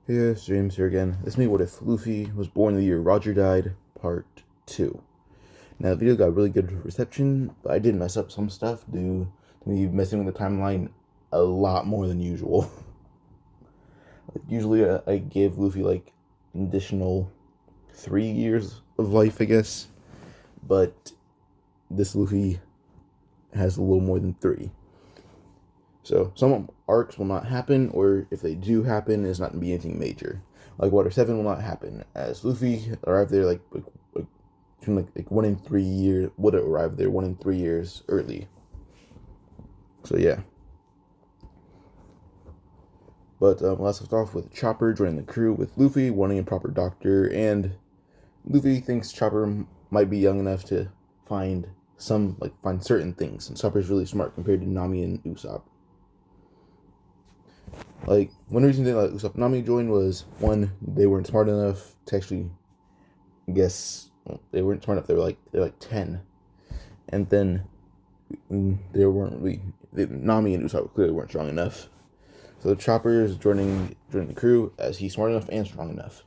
Hey guys, James here again. This may What If Luffy was born the year Roger died, part 2. Now, the video got really good reception, but I did mess up some stuff due to me messing with the timeline a lot more than usual. Usually, I give Luffy like an additional 3 years of life, I guess, but this Luffy has a little more than 3. So, some arcs will not happen, or if they do happen, it's not going to be anything major. Like Water 7 will not happen, as Luffy arrived there like 1 in 3 years, would arrive there 1 in 3 years early. So, yeah. But let's start off with Chopper joining the crew with Luffy wanting a proper doctor, and Luffy thinks Chopper might be young enough to find certain things, and Chopper's really smart compared to Nami and Usopp. Like, one reason they let Usopp and Nami join was, one, they weren't smart enough to actually guess. Well, they weren't smart enough. They're like 10, and then they weren't really. Nami and Usopp clearly weren't strong enough. So Chopper is joining the crew as he's smart enough and strong enough.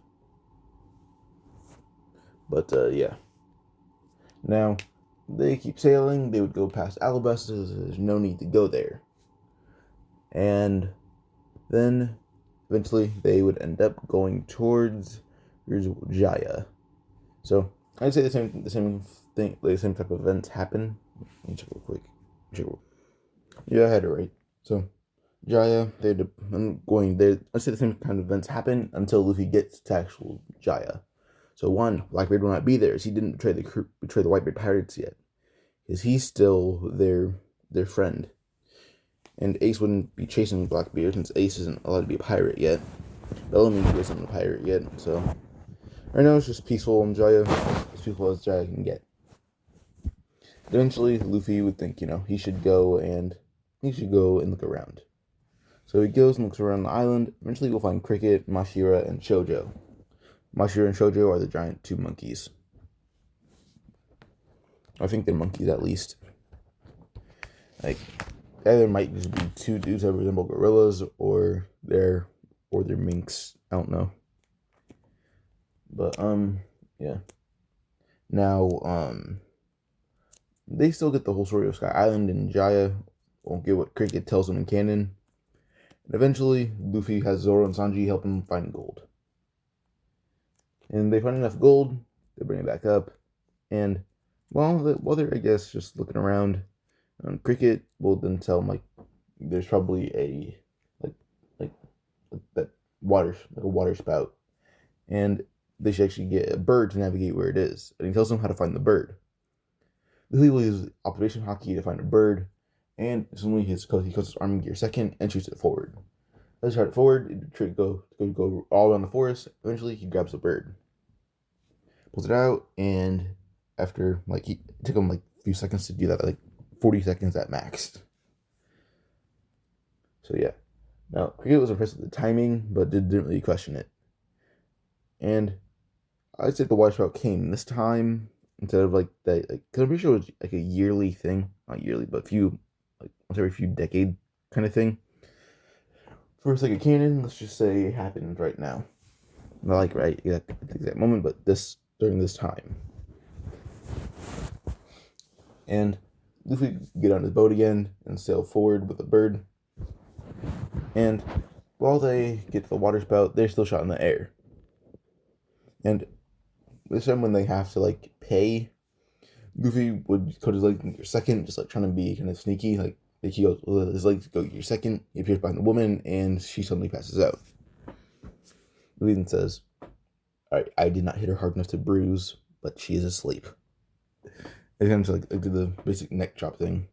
But yeah. Now they keep sailing. They would go past Alabasta. There's no need to go there, and then eventually they would end up going towards Jaya. So I'd say the same thing, the same type of events happen. Let me check real quick. Yeah, I had it right. So Jaya, I'm going there. I'd say the same kind of events happen until Luffy gets to actual Jaya. So one, Blackbeard will not be there, as he didn't betray the Whitebeard pirates yet, because he's still their friend. And Ace wouldn't be chasing Blackbeard since Ace isn't allowed to be a pirate yet. Bellamy isn't a pirate yet, so right now it's just peaceful in Jaya, as peaceful as Jaya can get. Eventually, Luffy would think, he should go and look around. So he goes and looks around the island. Eventually, we'll find Cricket, Mashira, and Shoujo. Mashira and Shoujo are the giant 2 monkeys. I think they're monkeys at least. Like, either might just be 2 dudes that resemble gorillas, or they're minks. I don't know. But yeah. Now they still get the whole story of Sky Island, and Jaya won't get what Cricket tells them in canon. And eventually, Luffy has Zoro and Sanji help him find gold. And they find enough gold, they bring it back up, and while they're, I guess, just looking around, Cricket will then tell them, there's probably a that a water spout, and they should actually get a bird to navigate where it is. And he tells them how to find the bird. Luffy will use observation hockey to find a bird, and suddenly he cuts his arm in gear second and shoots it forward. As he shot it forward, it go all around the forest. Eventually, he grabs the bird, pulls it out, and after it took him a few seconds to do that, 40 seconds at max. So yeah. Now, Cricket was impressed with the timing, but didn't really question it. And I'd say the water spout came this time instead of that, because I'm pretty sure it was a yearly thing, not yearly, but once every few decade kind of thing. For a second canon, let's just say it happened right now. Not right at the exact moment, but during this time. And Luffy get on his boat again and sail forward with the bird. And while they get to the water spout, they're still shot in the air. And this time when they have to pay, Luffy would cut his legs in your second, just trying to be kind of sneaky. He goes, his legs go your second. He appears behind the woman, and she suddenly passes out. Luffy then says, "Alright, I did not hit her hard enough to bruise, but she is asleep." And kind of do the basic neck chop thing.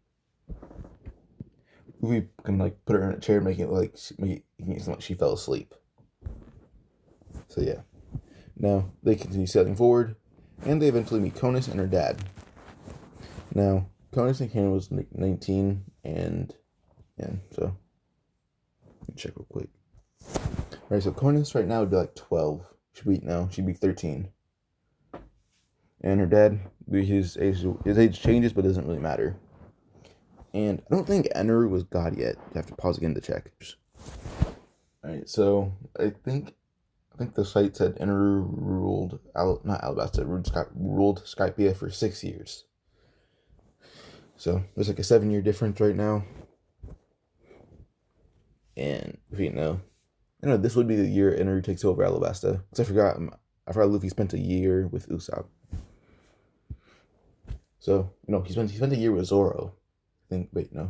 Luffy can put her in a chair, making it seem like she fell asleep. So yeah. Now they continue sailing forward, and they eventually meet Conus and her dad. Now Conus in canon was 19, and so let me check real quick. Alright, so Conus right now would be 12. She'd be 13. And her dad, his age changes, but it doesn't really matter. And I don't think Enel was God yet. You have to pause again to check. Alright, so I think I think the site said Enel ruled, not Alabasta, ruled Skypiea for 6 years. So there's like a 7-year difference right now. And if you know, this would be the year Enel takes over Alabasta. Because I forgot Luffy spent a year with Usopp. So, he spent a year with Zoro. He spent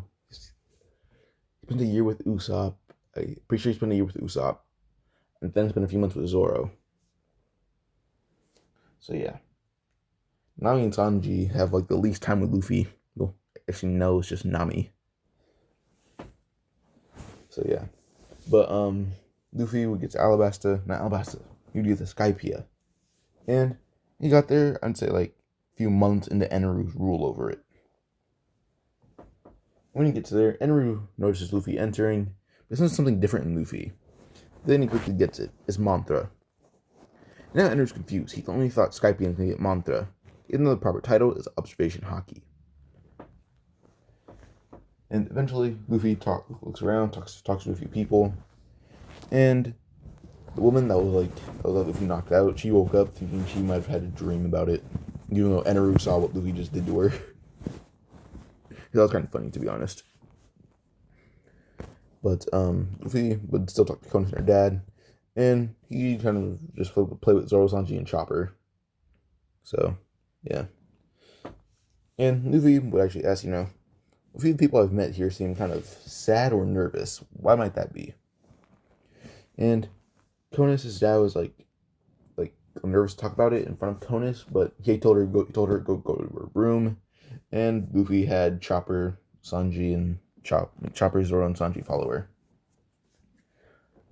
a year with Usopp. I'm pretty sure he spent a year with Usopp. And then spent a few months with Zoro. So yeah. Nami and Sanji have like the least time with Luffy. Well, actually no, it's just Nami. So yeah. But Luffy would get to he would get to Skypiea. And he got there, I'd say like a few months into Eneru's rule over it. When he gets there, Eneru notices Luffy entering, but it's something different in Luffy. Then he quickly gets it. It's mantra. Now Eneru's confused. He only thought Skypiea was going to get mantra, even though the proper title is observation haki. And eventually, Luffy looks around, talks to a few people, and the woman that was Luffy knocked out, she woke up thinking she might have had a dream about it, even though Eneru saw what Luffy just did to her. That was kind of funny, to be honest. But Luffy would still talk to Conan and her dad, and he kind of just play with Zoro, Sanji, and Chopper. So, yeah. And Luffy would actually ask, a few people I've met here seem kind of sad or nervous. Why might that be? And Conus' dad was like nervous to talk about it in front of Conus, but he told her go to her room, and Luffy had Chopper, Sanji, and Chopper, Zoro, and Sanji follow her.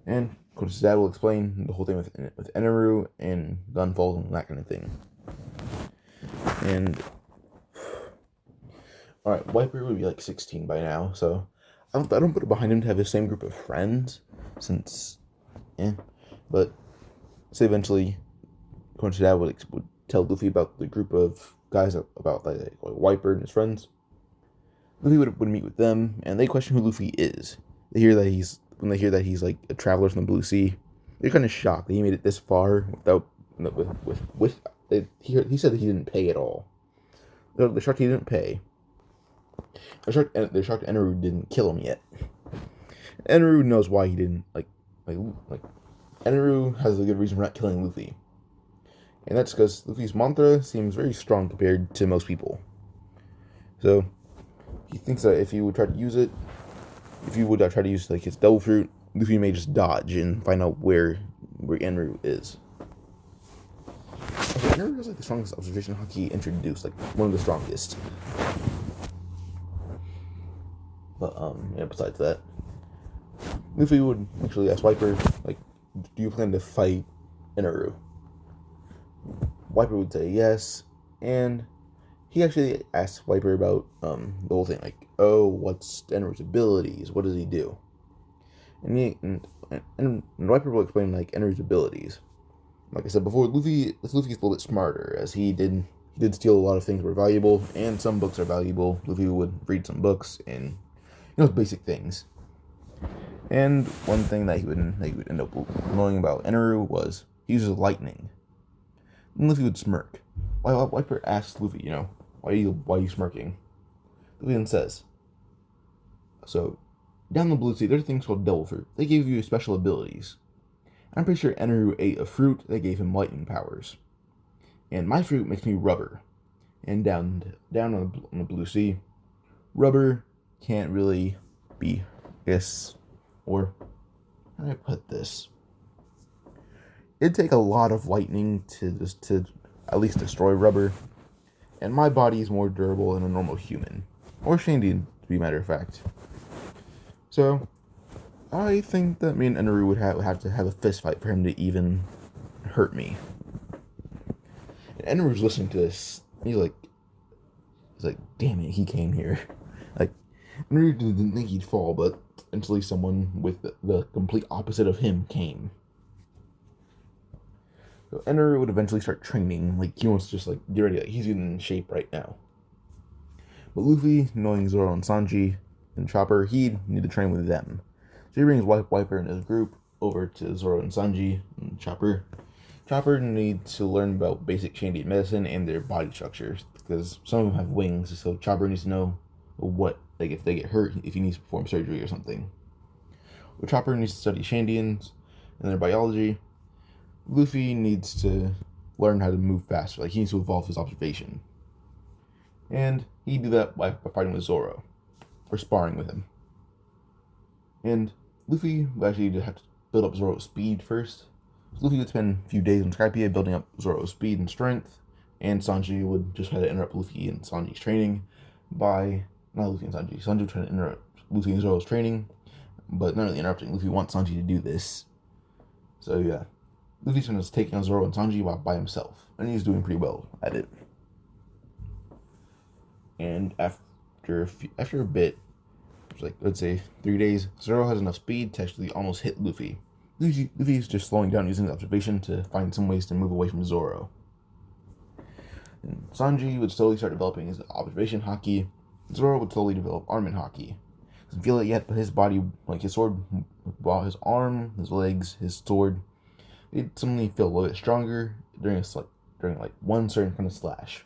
And Conus' dad will explain the whole thing with Eneru and Gunfall and that kind of thing. And alright, Wiper would be like 16 by now, so I don't put it behind him to have the same group of friends, since, but say eventually, Conus' dad would tell Luffy about the group of guys about like Wiper and his friends. Luffy would meet with them, and they question who Luffy is. When they hear that he's like a traveler from the Blue Sea, they're kind of shocked that he made it this far without he said that he didn't pay at all. They're shocked he didn't pay. They're shocked Eneru didn't kill him yet. Eneru knows why he didn't like Eneru has a good reason for not killing Luffy. And that's because Luffy's mantra seems very strong compared to most people. So he thinks that if he would try to use like his devil fruit, Luffy may just dodge and find out where Eneru is. Okay, Eneru has like the strongest observation haki introduced, like one of the strongest. But besides that, Luffy would actually ask Wiper, like, do you plan to fight Eneru? Wiper would say yes, and he actually asked Wiper about the whole thing, like, what's Eneru's abilities? What does he do? And Wiper will explain like Eneru's abilities. Like I said before, Luffy's a little bit smarter, as he did steal a lot of things that were valuable, and some books are valuable. Luffy would read some books and basic things. And one thing that he would end up knowing about Eneru was he uses lightning. And Luffy would smirk. Wiper asks Luffy, why are you smirking? Luffy then says, so down the Blue Sea, there's things called devil fruit. They gave you special abilities. I'm pretty sure Eneru ate a fruit that gave him lightning powers. And my fruit makes me rubber. And down on the Blue Sea, rubber can't really be, or how do I put this? It'd take a lot of lightning to at least destroy rubber, and my body is more durable than a normal human, or Shandy, to be matter of fact. So I think that me and Eneru would have to have a fist fight for him to even hurt me. And Eneru's listening to this. He's like, damn it, he came here. Like, Eneru didn't think he'd fall, but eventually someone with the complete opposite of him came. So Eneru would eventually start training. Like, he wants to just get ready. Like, he's in shape right now. But Luffy, knowing Zoro and Sanji and Chopper, he'd need to train with them. So he brings Wiper and his group over to Zoro and Sanji and Chopper. Chopper needs to learn about basic Shandian medicine and their body structures, because some of them have wings, so Chopper needs to know what, like if they get hurt, if he needs to perform surgery or something. Well, Chopper needs to study Shandians and their biology. Luffy needs to learn how to move faster, like he needs to evolve his observation. And he do that by fighting with Zoro, or sparring with him. And Luffy would actually have to build up Zoro's speed first. So Luffy would spend a few days on Skypiea building up Zoro's speed and strength, and Sanji would just try to interrupt Luffy and Sanji's training by... Not Luffy and Sanji. Sanji would try to interrupt Luffy and Zoro's training, but not really interrupting. Luffy wants Sanji to do this. So yeah. Luffy's just taking on Zoro and Sanji by himself, and he's doing pretty well at it. And after a bit, like let's say 3 days, Zoro has enough speed to actually almost hit Luffy. Luffy's just slowing down using his observation to find some ways to move away from Zoro. And Sanji would slowly start developing his observation haki. Zoro would slowly develop armament haki. Doesn't feel it yet, but his body, like his sword, well, his arm, his legs, his sword, it suddenly feel a little bit stronger during one certain kind of slash.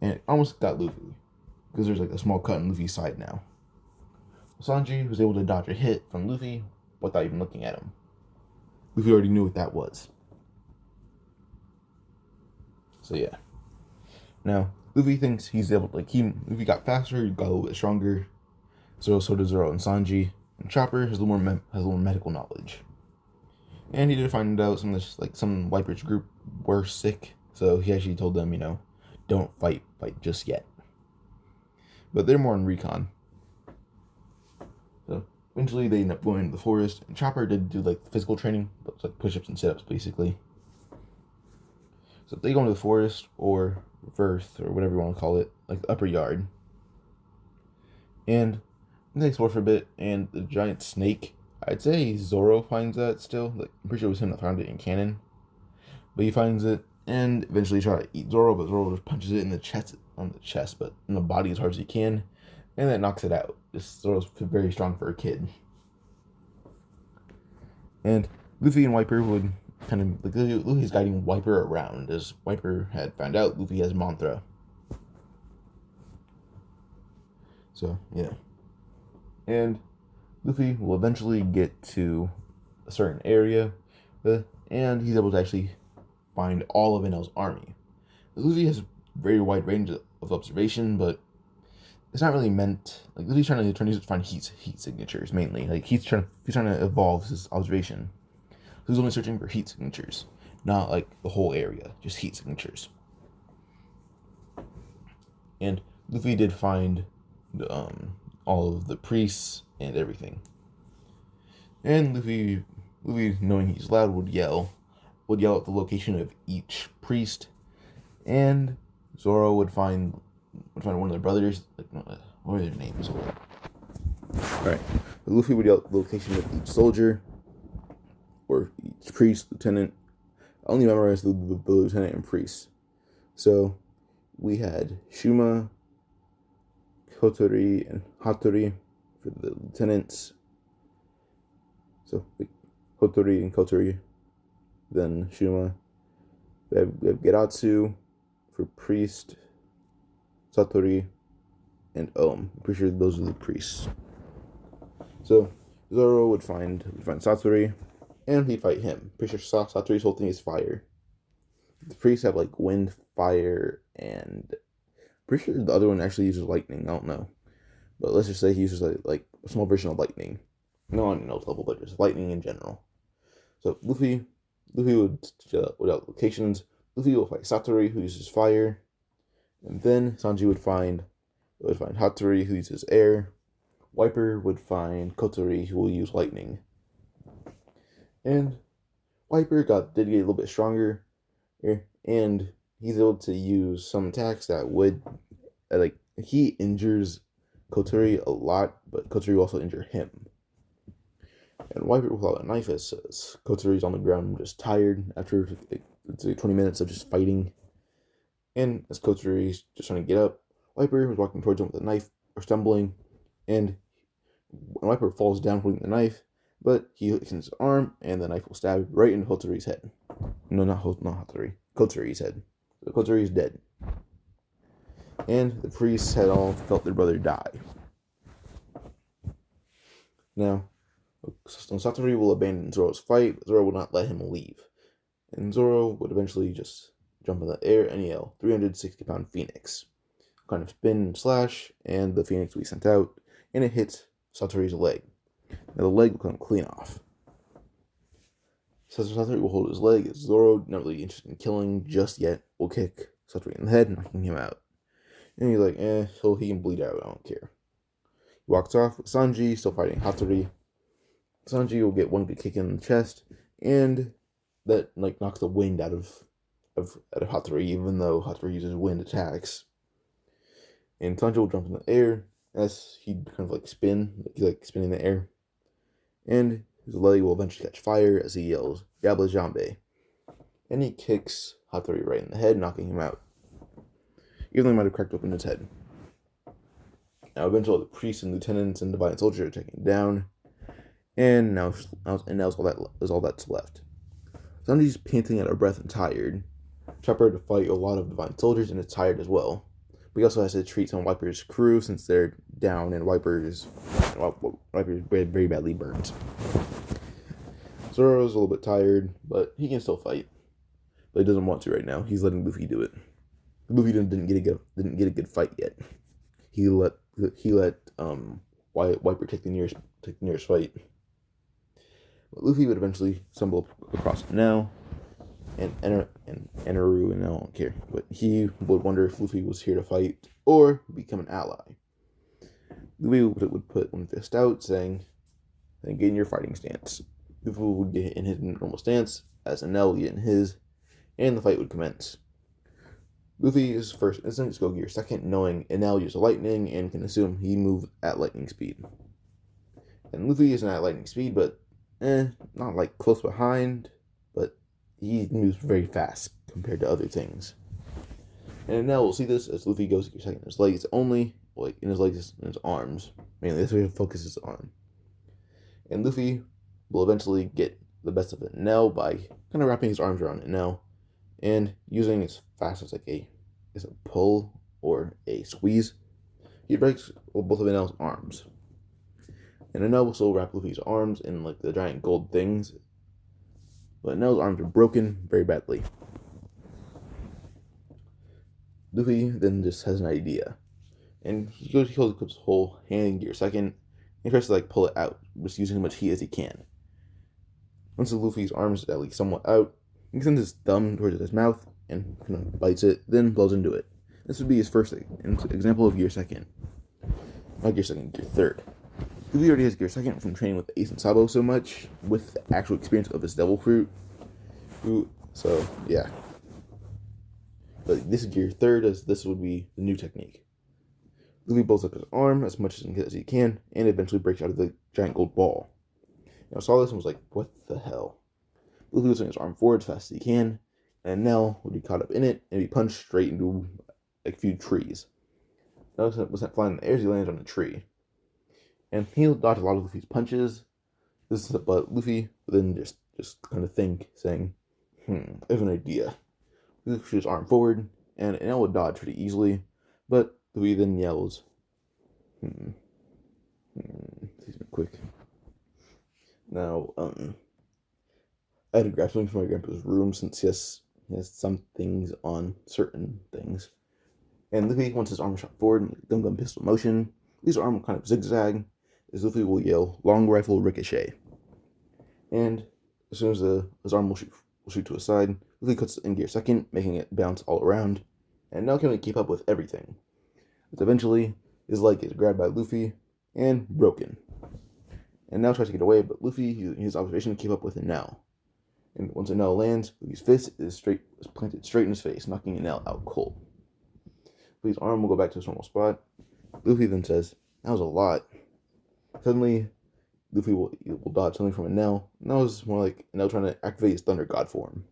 And it almost got Luffy, because there's like a small cut in Luffy's side now. Sanji was able to dodge a hit from Luffy without even looking at him. Luffy already knew what that was. So yeah. Now, Luffy thinks he's able to, Luffy got faster, he got a little bit stronger. So did Zoro and Sanji. And Chopper has a little more medical knowledge. And he did find out some Wipers group were sick. So he actually told them, don't fight just yet. But they're more in recon. So eventually they end up going into the forest, and Chopper did do physical training, but it's push-ups and sit-ups basically. So they go into the forest or Verth or whatever you want to call it, like the upper yard. And they explore for a bit, and the giant snake, I'd say Zoro finds that still. I'm pretty sure it was him that found it in canon. But he finds it and eventually try to eat Zoro, but Zoro just punches it in the chest, but in the body as hard as he can, and that knocks it out. Zoro's very strong for a kid. And Luffy and Wiper would Luffy's guiding Wiper around, as Wiper had found out Luffy has mantra. So, yeah. And Luffy will eventually get to a certain area, and he's able to actually find all of Enel's army. Luffy has a very wide range of observation, but it's not really meant. Luffy's trying to find heat signatures mainly. He's trying to evolve his observation. He's only searching for heat signatures, not the whole area, just heat signatures. And Luffy did find all of the priests and everything. And Luffy, knowing he's loud, would yell at the location of each priest, and Zoro would find one of their brothers. What are their names? Alright, Luffy would yell at the location of each soldier, or each priest, lieutenant. I only memorized the lieutenant and priest. So we had Shuma, Kotori, and Hattori for the lieutenants. So Hotori and Kotori, then Shuma. We have Geratsu for priest, Satori, and I'm pretty sure those are the priests. So Zoro would find Satori, and he'd fight him. Pretty sure Satori's whole thing is fire. The priests have wind, fire, and pretty sure the other one actually uses lightning. I don't know, but let's just say he uses a small version of lightning. No on no level, but just lightning in general. So Luffy would out locations. Luffy will fight Satori, who uses fire, and then Sanji would find Hattori, who uses air. Wiper would find Kotori, who will use lightning. And Wiper did get a little bit stronger, and he's able to use some attacks that would he injures Kotori a lot, but Kotori will also injure him. And Wiper without a knife as Kotori's on the ground just tired after 20 minutes of just fighting. And as Kotori's just trying to get up, Wiper was walking towards him with a knife or stumbling, and when Wiper falls down holding the knife, but he extends his arm, and the knife will stab right into Hotori's head. No, not Hotori. Kotori's head. So Kotori is dead. And the priests had all felt their brother die. Now, Satori will abandon Zoro's fight, but Zoro will not let him leave. And Zoro would eventually just jump in the air and yell, 360-pound Phoenix. Kind of spin and slash, and the Phoenix will be sent out, and it hits Satori's leg. Now the leg will come clean off. So Satori will hold his leg as Zoro, not really interested in killing just yet, will kick Satori in the head, knocking him out. And he's like, so he can bleed out, I don't care. He walks off with Sanji, still fighting Hattori. Sanji will get one good kick in the chest, and that knocks the wind out of Hattori, even though Hattori uses wind attacks. And Sanji will jump in the air as he kind of spin, he's spinning in the air. And his leg will eventually catch fire as he yells, Yabla Jambe. And he kicks Hattori right in the head, knocking him out. Even though he might have cracked open his head. Now eventually the priests and lieutenants and divine soldiers are taken down. And now is all that's left. Sanji's panting out of breath and tired. Chopper had to fight a lot of divine soldiers and is tired as well. But he also has to treat some of Wiper's crew since they're down and Wiper's very badly burnt. Zoro's a little bit tired, but he can still fight. But he doesn't want to right now. He's letting Luffy do it. Luffy didn't get a good fight yet. He let Wiper take the nearest fight. But Luffy would eventually stumble across Enel and Eneru, and I don't care. But he would wonder if Luffy was here to fight or become an ally. Luffy would put one fist out, saying, "Then get in your fighting stance." Luffy would get in his normal stance, as Enel would get in his, and the fight would commence. Luffy's first instinct is go gear second, knowing Enel uses lightning and can assume he moves at lightning speed. And Luffy isn't at lightning speed, but not close behind, but he moves very fast compared to other things. And Enel will see this as Luffy goes gear second in his legs only, in his legs and his arms. Mainly, that's where he focuses on. And Luffy will eventually get the best of Enel by kind of wrapping his arms around Enel and using as fast as a pull or a squeeze. He breaks both of Enel's arms. And Enel will still wrap Luffy's arms in the giant gold things. But Enel's arms are broken very badly. Luffy then just has an idea. And he puts his whole hand in gear second and tries to pull it out, just using as much heat as he can. Once Luffy's arms are at least somewhat out, he sends his thumb towards his mouth and kind of bites it, then blows into it. This would be his first example of gear second. Not gear second, gear third. Luffy already has gear second from training with Ace and Sabo so much, with the actual experience of his devil fruit. So, yeah. But this is gear third, as this would be the new technique. Luffy blows up his arm as much as he can, and eventually breaks out of the giant gold ball. Now, I saw this and was like, what the hell? Luffy will swing his arm forward as fast as he can, and Enel would be caught up in it and be punched straight into a few trees. Now, was sent flying in the air as he lands on a tree. And he'll dodge a lot of Luffy's punches. But Luffy would then just kind of think, saying, I have an idea. Luffy shoots his arm forward, and Enel would dodge pretty easily, but Luffy then yells, He's been quick. Now, I had to grab something from my grandpa's room since he has some things on certain things. And Luffy, once his arm is shot forward, gun pistol motion, Luffy's arm will kind of zigzag, as Luffy will yell, long rifle ricochet. And as soon as his arm will shoot to his side, Luffy cuts in gear second, making it bounce all around, and now can keep up with everything. But eventually, his leg is grabbed by Luffy and broken. And now tries to get away, but Luffy uses his observation to keep up with Enel. And once Enel lands, Luffy's fist is planted straight in his face, knocking Enel out cold. Luffy's arm will go back to his normal spot. Luffy then says, that was a lot. Suddenly, Luffy will dodge something from Enel. And that was more like Enel trying to activate his Thunder God form.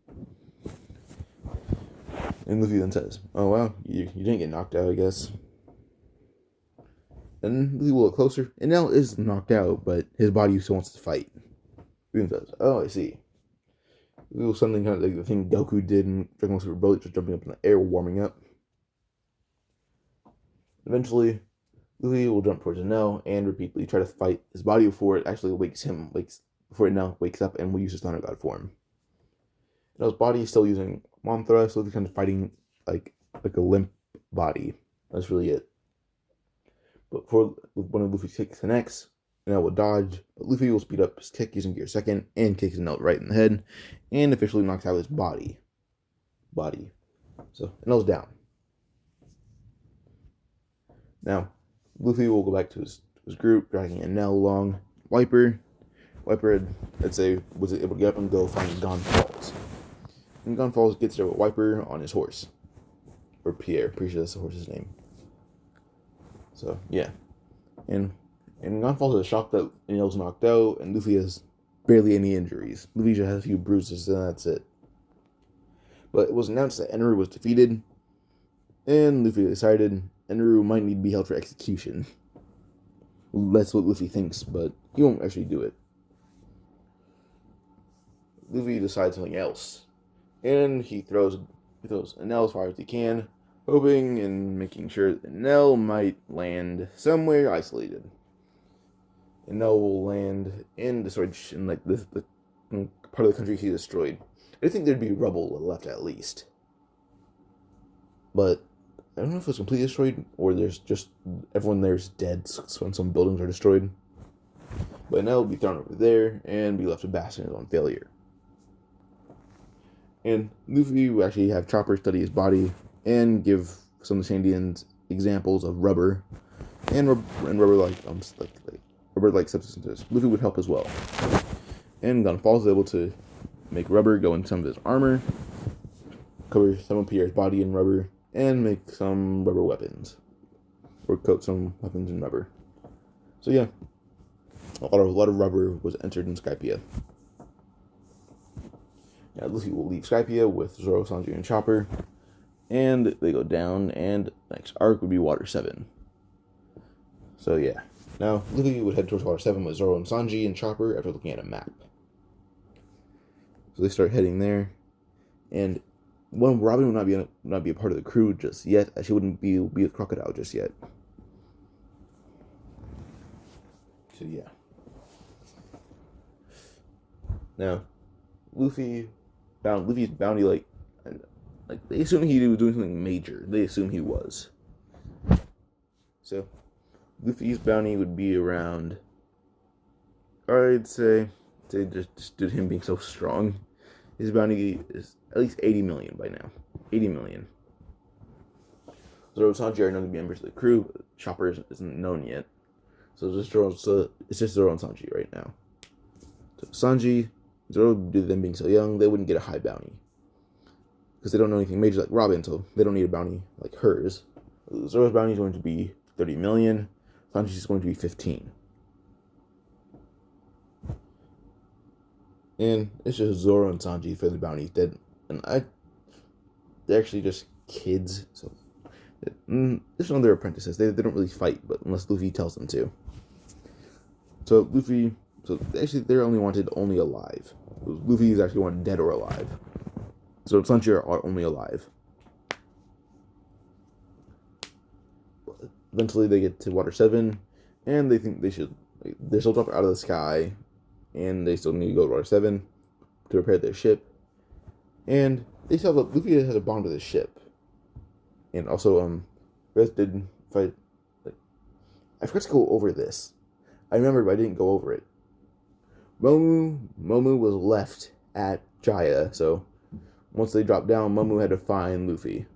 And Luffy then says, oh wow, you didn't get knocked out, I guess. And Luffy will look closer. Enel is knocked out, but his body still wants to fight. Boom says, "Oh, I see." It was something kind of like the thing Goku did in Dragon Ball Super Broly, just jumping up in the air, warming up. Eventually, Luffy will jump towards Enel and repeatedly try to fight his body before it actually before Enel wakes up and will use his Thunder God form. Enel's body is still using mantra, so they're kind of fighting like a limp body. That's really it. But before one of Luffy's kicks connects, Enel will dodge, but Luffy will speed up his kick using Gear Second and kicks Enel right in the head, and officially knocks out his body. So Enel's down. Now, Luffy will go back to his group, dragging Enel along. Wiper, let's say, was able to get up and go find Gon Falls. And Gon Falls gets there with Wiper on his horse. Or Pierre, pretty sure that's the horse's name. So, yeah. And Gon Falls is shocked that Enel's knocked out, and Luffy has barely any injuries. Luffy just has a few bruises, and that's it. But it was announced that Enel was defeated, and Luffy decided Enel might need to be held for execution. That's what Luffy thinks, but he won't actually do it. Luffy decides something else, and he throws Enel as far as he can, hoping and making sure that Enel might land somewhere isolated. Enel will land in destroyed in like the part of the country he destroyed. I think there'd be rubble left at least, but I don't know if it's completely destroyed or there's just everyone there's dead when some buildings are destroyed. But Enel will be thrown over there and be left to bask in his own failure. And Luffy will actually have Chopper study his body and give some of the Sandians examples of rubber and rubber-like rubber-like substances. Luffy would help as well. And Gon Falls is able to make rubber go in some of his armor, cover some of Pierre's body in rubber, and make some rubber weapons, or coat some weapons in rubber. So yeah, a lot of rubber was entered in Skypiea. Now Luffy will leave Skypiea with Zoro, Sanji, and Chopper, and they go down, and the next arc would be Water 7. So yeah, now Luffy would head towards Water 7 with Zoro and Sanji and Chopper after looking at a map. So they start heading there, and Robin would not be a part of the crew just yet, as she wouldn't be a crocodile just yet. So yeah. Now, Luffy's bounty, like they assume he was doing something major. They assume he was. So, Luffy's bounty would be around, I'd say just due to him being so strong, his bounty is at least 80 million by now. 80 million. Zoro and Sanji are known to be members of the crew, but Chopper isn't known yet. So it's just Zoro and Sanji right now. So Zoro, due to them being so young, they wouldn't get a high bounty. Because they don't know anything major like Robin, so they don't need a bounty like hers. Zoro's bounty is going to be 30 million. Sanji's is going to be 15. And it's just Zoro and Sanji for the bounties. They're actually just kids, so it's one of their apprentices. They don't really fight, but unless Luffy tells them to. So actually they're only alive. Luffy is actually wanted dead or alive. So Sanji are only alive. Eventually they get to Water 7, and they think they still drop out of the sky, and they still need to go to Water 7 to repair their ship. And they still have Luffy has a bond with his ship. And also, Rest did fight. I forgot to go over this. I remember, but I didn't go over it. Momu was left at Jaya, so once they dropped down, Momu had to find Luffy.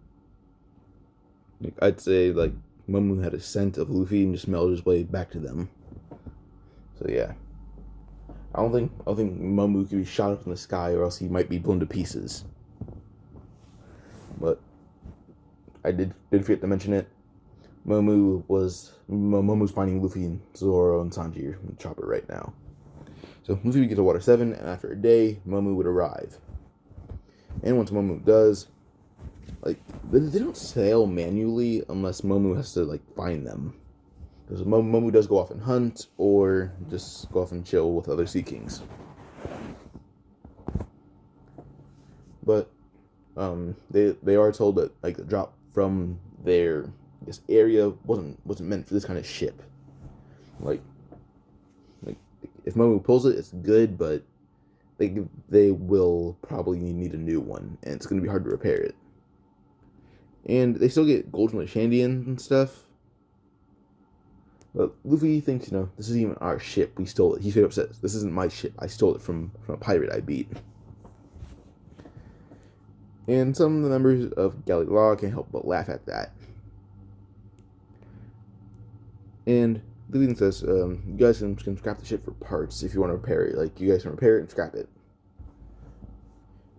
I'd say Momu had a scent of Luffy and just smelled his way back to them. So yeah, I don't think Momu could be shot up in the sky, or else he might be blown to pieces. But I did forget to mention it. Momu's finding Luffy and Zoro and Sanji and Chopper right now. So Luffy would get to Water 7, and after a day, Momu would arrive. And once Momu does, they don't sail manually unless Momu has to find them. Because Momu does go off and hunt, or just go off and chill with other Sea Kings. but they are told that like the drop from their this area wasn't meant for this kind of ship. Like if Momo pulls it, it's good, but they will probably need a new one, and it's going to be hard to repair it. And they still get gold from the Shandian and stuff. But Luffy thinks, this isn't even our ship. We stole it. He straight up says, "This isn't my ship. I stole it from a pirate I beat." And some of the members of Galley Law can't help but laugh at that. And Luffy says, "You guys can scrap the ship for parts if you want to repair it. Like, you guys can repair it and scrap it."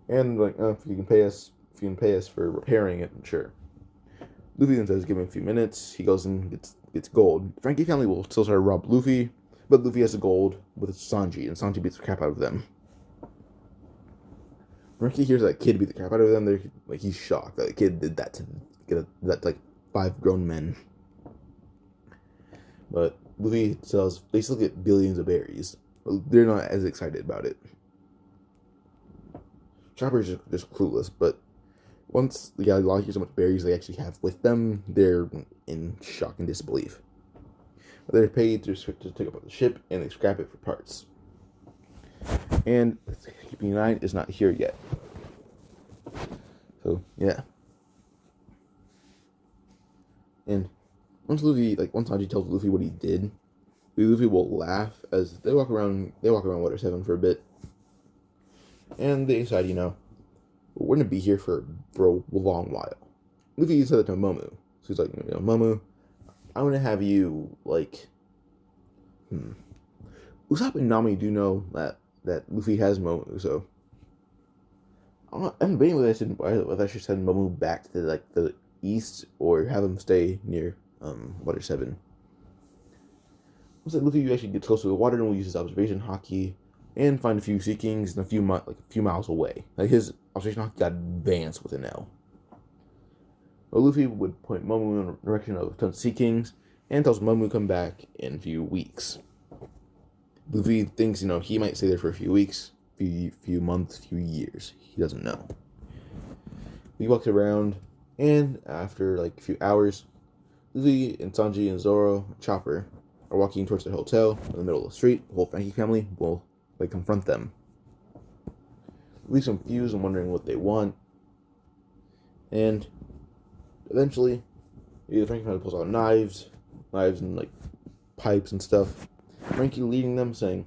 And like, if you can pay us for repairing it, sure. Luffy then says, "Give him a few minutes." He goes and gets gold. Franky family will still try to rob Luffy, but Luffy has the gold with Sanji, and Sanji beats the crap out of them. Franky hears that kid beat the crap out of them. He's shocked that the kid did that to that 5 grown men. But Luffy says they still get billions of berries, but they're not as excited about it. Chopper's just clueless, but once the Galley Law hears how much berries they actually have with them, they're in shock and disbelief. But they're paid to take up the ship, and they scrap it for parts. And Keeping 9 is not here yet. So, yeah. And once Sanji tells Luffy what he did, Luffy will laugh as they walk around Water 7 for a bit. And they decide, we're going to be here for a long while. Luffy said that to Momo. So he's like, "Momo, I'm going to have you, Usopp and Nami do know that Luffy has Momo, so I'm debating whether I should send Momo back to, the east, or have him stay near, Water 7. Looks like Luffy actually gets close to the water, and will use his observation haki and find a few Sea Kings and a few miles away. His observation haki got advanced with Enel. But Luffy would point Momo in the direction of tons of Sea Kings and tells Momo to come back in a few weeks. Luffy thinks, he might stay there for a few weeks, few months, few years. He doesn't know. He walks around, and after a few hours, Luffy and Sanji and Zoro and Chopper are walking towards their hotel in the middle of the street. The whole Franky family will confront them. Luffy's confused and wondering what they want. And eventually, the Franky family pulls out knives and pipes and stuff. Franky leading them, saying,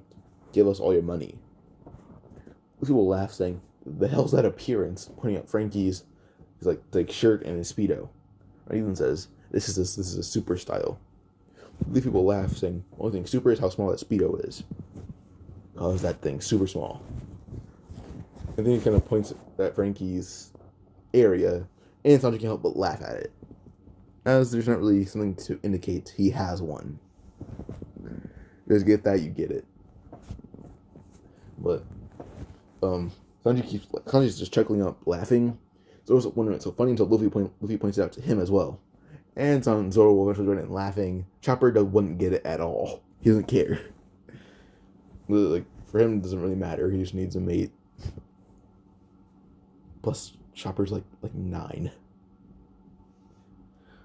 "Give us all your money." Luffy will laugh, saying, "The hell's that appearance?" Pointing out Franky's shirt and his speedo. Or even says, This is a super style." Luffy will laugh, saying, "The only thing super is how small that speedo is." Cause that thing super small. And then he kind of points at Franky's area, and Sanji can't help but laugh at it, as there's not really something to indicate he has one. You guys get that, you get it. But Sanji's just chuckling up, laughing. Zoro's wondering it's so funny until Luffy points it out to him as well. And Zoro will eventually join in laughing. Chopper wouldn't get it at all. He doesn't care. For him, it doesn't really matter. He just needs a mate. Plus, Chopper's 9.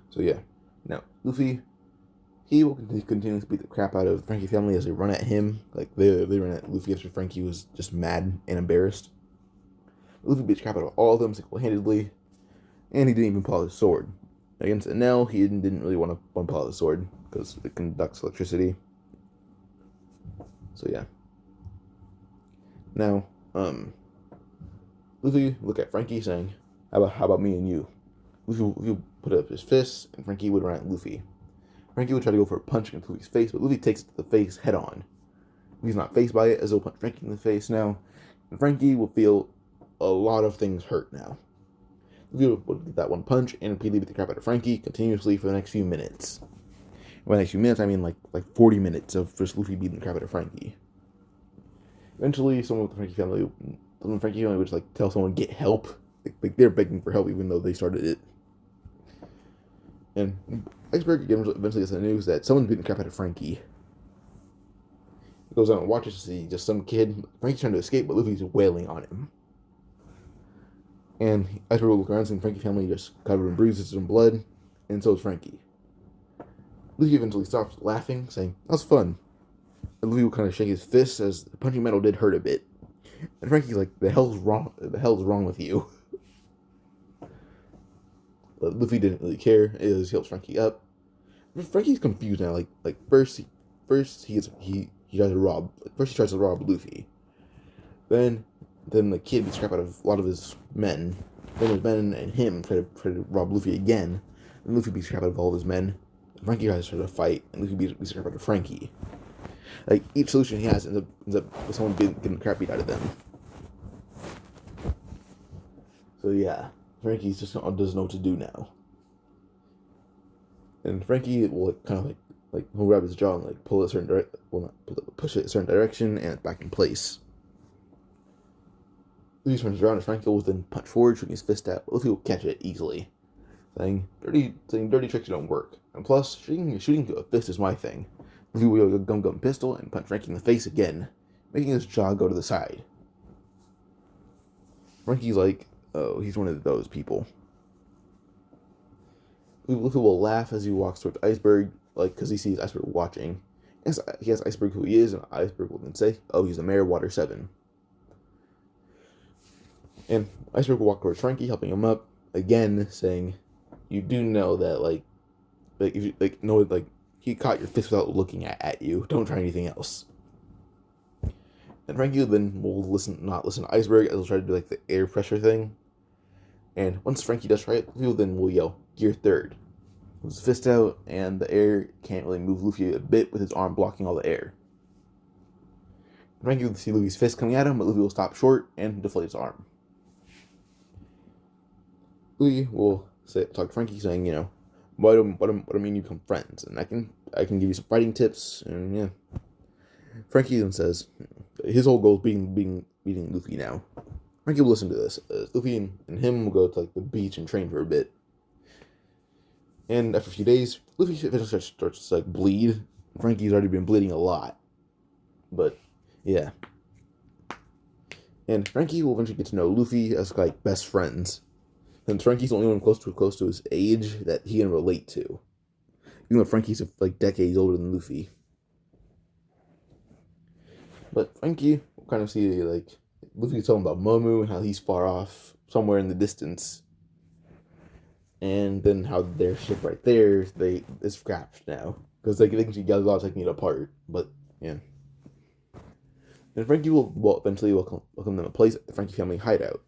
So yeah. Now, Luffy, he will continue to beat the crap out of the Franky family as they run at him. They run at Luffy after Franky was just mad and embarrassed. Luffy beats the crap out of all of them single-handedly, and he didn't even pull out his sword. Against Enel, he didn't really want to pull out his sword because it conducts electricity. So yeah. Now, Luffy look at Franky, saying, How about me and you?" Luffy put up his fists, and Franky would run at Luffy. Franky would try to go for a punch against Luffy's face, but Luffy takes it to the face head on. Luffy's not phased by it, as he'll punch Franky in the face now, and Franky will feel a lot of things hurt now. Luffy would get that one punch and repeatedly beat the crap out of Franky continuously for the next few minutes. By the next few minutes, I mean 40 minutes of just Luffy beating the crap out of Franky. Eventually, someone with the Franky family would just tell someone get help. They're begging for help even though they started it. And Iceberg eventually gets the news that someone's beating the crap out of Franky. He goes out and watches to see just some kid. Franky's trying to escape, but Luffy's wailing on him. And Iceberg will look around, and Franky family just covered in bruises and blood, and so is Franky. Luffy eventually stops laughing, saying, "That was fun." And Luffy will kind of shake his fist as the punching metal did hurt a bit. And Franky's like, "The hell's wrong? The hell's wrong with you?" But Luffy didn't really care. He helps Franky up. Franky's confused now. First he tries to rob. First he tries to rob Luffy. Then the kid beats crap out of a lot of his men. Then his men and him try to rob Luffy again. And Luffy beats crap out of all of his men. Franky tries to fight, and Luffy beats crap out of Franky. Like, each solution he has ends up with someone getting the crap beat out of them. So yeah, Franky just doesn't know what to do now. And Franky will kind of he'll grab his jaw and pull it a certain push it a certain direction, and it's back in place. Luffy turns around and Franky will then punch forward, shooting his fist out. Luffy will catch it easily, saying dirty tricks don't work. And plus, shooting to a fist is my thing. Luffy will use a gum pistol and punch Franky in the face again, making his jaw go to the side. Franky's like, oh, he's one of those people. Luffy will laugh as he walks towards Iceberg, because he sees Iceberg watching. He asks Iceberg who he is, and Iceberg will then say, "Oh, he's the mayor of Water 7. And Iceberg will walk towards Franky, helping him up, again, saying, "You do know that, if you, he caught your fist without looking at you. Don't try anything else." And Franky then will not listen to Iceberg, as he'll try to do, the air pressure thing. And once Franky does try it, Luffy then will yell, "Gear 3rd." With his fist out, and the air can't really move Luffy a bit with his arm blocking all the air. Franky will see Luffy's fist coming at him, but Luffy will stop short and deflate his arm. Luffy will talk to Franky, saying, what do I mean you become friends? And I can give you some fighting tips, and yeah. Franky then says his whole goal is beating Luffy now. Franky will listen to this. Luffy and him will go to the beach and train for a bit. And after a few days, Luffy eventually starts to bleed. Franky's already been bleeding a lot. But yeah. And Franky will eventually get to know Luffy as best friends. Since Franky's the only one close to his age that he can relate to. Even though Franky's decades older than Luffy. But Franky will kind of see Luffy's talking about Momu and how he's far off somewhere in the distance. And then how their ship right there is scrapped now. Because they think she got taking it apart. But yeah. And Franky will eventually welcome them a place at the Franky family hideout.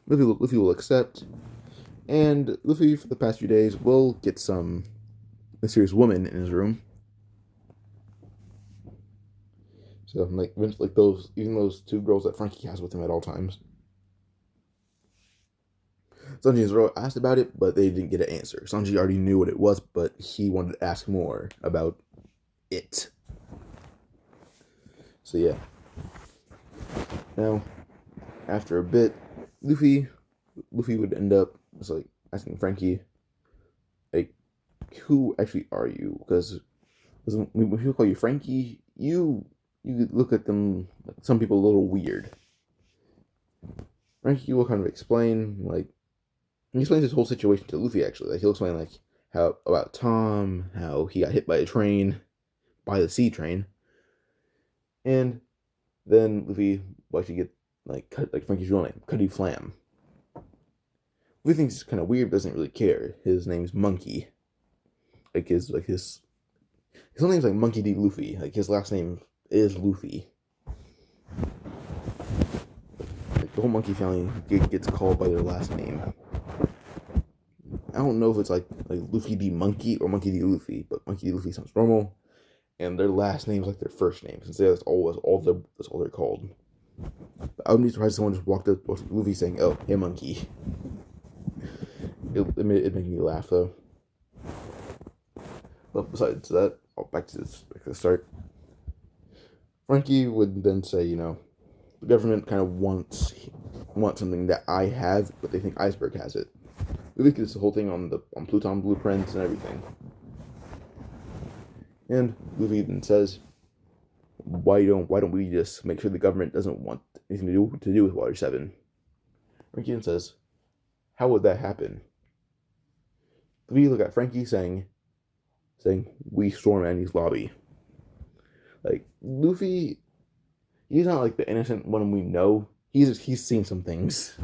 Luffy will accept. And Luffy, for the past few days, will get some mysterious woman in his room. So those two girls that Franky has with him at all times. Sanji and Zoro asked about it, but they didn't get an answer. Sanji already knew what it was, but he wanted to ask more about it. So yeah. Now, after a bit, Luffy would end up asking Franky, who actually are you? Because when people call you Franky, you look at them, some people, a little weird. Franky will kind of explain, he explains his whole situation to Luffy, actually. He'll explain, how about Tom, how he got hit by the sea train. And then Luffy will actually get, Franky's real name, Cuddy Flam. Luffy thinks it's kind of weird, but doesn't really care. His name's Monkey. His whole name's Monkey D. Luffy. His last name is Luffy. The whole Monkey family gets called by their last name. I don't know if it's Luffy D. Monkey or Monkey D. Luffy, but Monkey D. Luffy sounds normal, and their last name's their first name, since that's all they're called. But I wouldn't be surprised if someone just walked up to Luffy saying, "Oh, hey, Monkey." It made me laugh though. But besides that, back to the start. Franky would then say, the government kind of wants something that I have, but they think Iceberg has it. Luffy gets the whole thing on Pluton blueprints and everything. And Luffy then says, why don't we just make sure the government doesn't want anything to do with Water 7? Franky then says, How would that happen? We look at Franky saying, we storm Enies' lobby. Like, Luffy, he's not like the innocent one we know. He's seen some things.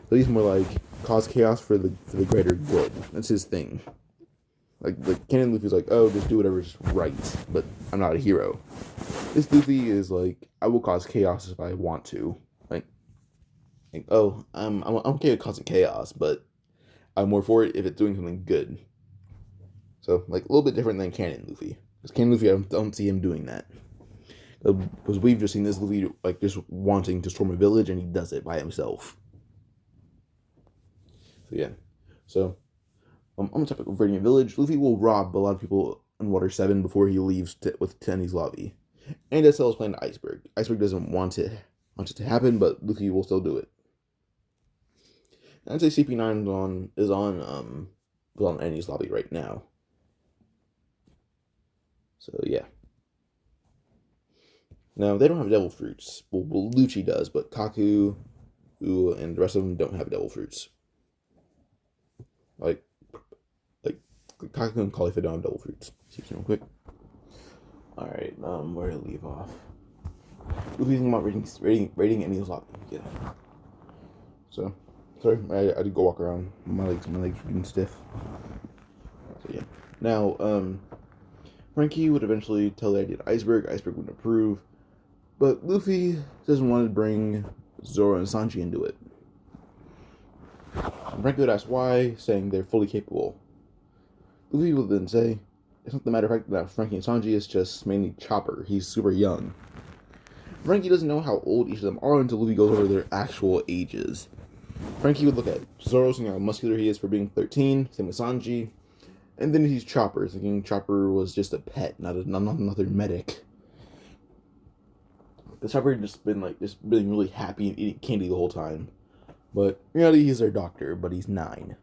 So he's more like cause chaos for the greater good. That's his thing. Like Canon Luffy's like, oh, just do whatever's right, but I'm not a hero. This Luffy is like, I will cause chaos if I want to. Like oh, I'm okay with causing chaos, but I'm more for it if it's doing something good. So like a little bit different than Canon Luffy. Because Canon Luffy, I don't see him doing that. Because we've just seen this Luffy like just wanting to storm a village, and he does it by himself. So yeah, so on the topic of raiding a village, Luffy will rob a lot of people in Water 7 before he leaves with Enies' lobby. And that's his plan to Iceberg. Iceberg doesn't want it to happen, but Luffy will still do it. I'd say CP9 is on Enies' lobby right now. So yeah. Now they don't have devil fruits. Well, Lucci does, but Kaku, and the rest of them don't have devil fruits. Like Kaku and Caulifla don't have devil fruits. See real quick. All right, where to leave off? We're thinking about rating Enies' lobby. Yeah. So, sorry, I did go walk around. My legs were getting stiff. So yeah. Now, Franky would eventually tell the idea to Iceberg. Iceberg wouldn't approve, but Luffy doesn't want to bring Zoro and Sanji into it. And Franky would ask why, saying they're fully capable. Luffy will then say, it's not the matter of fact that Franky and Sanji is just mainly Chopper. He's super young. Franky doesn't know how old each of them are until Luffy goes over their actual ages. Franky would look at Zoro, seeing how muscular he is for being 13, same with Sanji. And then he's Chopper, thinking Chopper was just a pet, not another medic. The Chopper had just been really happy and eating candy the whole time. But in reality, he's their doctor, but he's 9.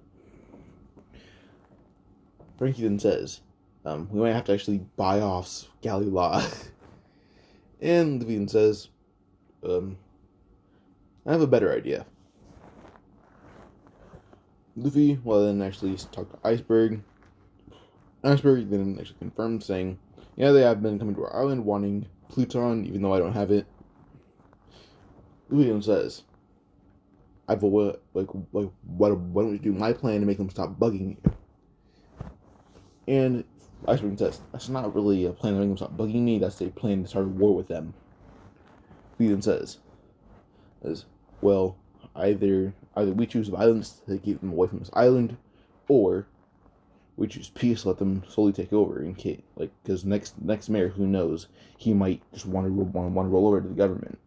Franky then says, we might have to actually buy off Galula. And Luffy then says, I have a better idea. Luffy will then actually talk to Iceberg. Iceberg then actually confirms, saying, yeah, they have been coming to our island wanting Pluton, even though I don't have it. Luffy then says, why don't you do my plan to make them stop bugging you? And Iceberg says, that's not really a plan to make them stop bugging me, that's a plan to start a war with them. He then says, well, either we choose violence to keep them away from this island, or we choose peace, let them slowly take over, in case, because next mayor, who knows, he might just want to roll over to the government.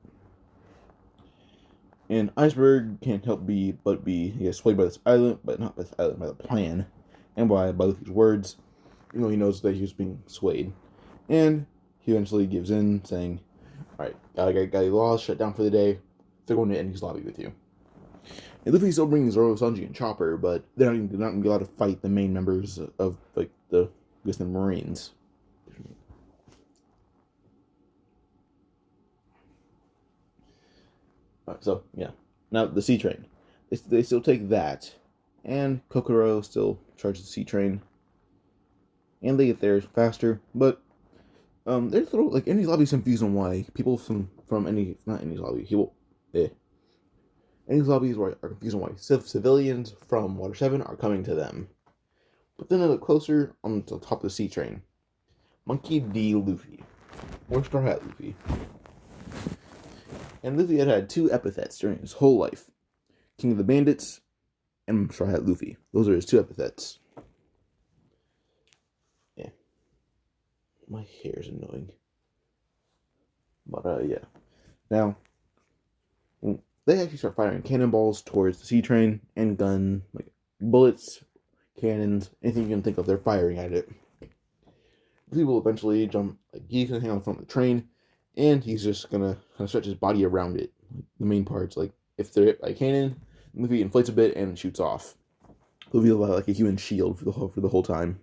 And Iceberg can't help but be swayed by this island, but not by this island, by the plan, and by Luffy's words. Even though he knows that he was being swayed. And he eventually gives in, saying, alright, got your laws shut down for the day. They're going to Enies' lobby with you. And Luffy still brings Zoro, Sanji, and Chopper, but they're not going to be allowed to fight the main members of, the Marines. So, yeah. Now, the Sea Train. They still take that. And Kokoro still charges the Sea Train. And they get there faster, but there's a little Enies' lobby is confused on why people from Enies lobby Enies' lobbies are confused on why civilians from Water 7 are coming to them. But then I look closer on the top of the Sea Train. Monkey D. Luffy, or Straw Hat Luffy. And Luffy had 2 epithets during his whole life: King of the Bandits and Straw Hat Luffy. Those are his 2 epithets. My hair is annoying. But, yeah. Now, they actually start firing cannonballs towards the Sea Train, and bullets, cannons, anything you can think of, they're firing at it. People eventually jump, he's gonna hang on the front of the train, and he's just gonna kind of stretch his body around it. The main parts, if they're hit by a cannon, Luffy inflates a bit and shoots off. Luffy will have a human shield for the whole time.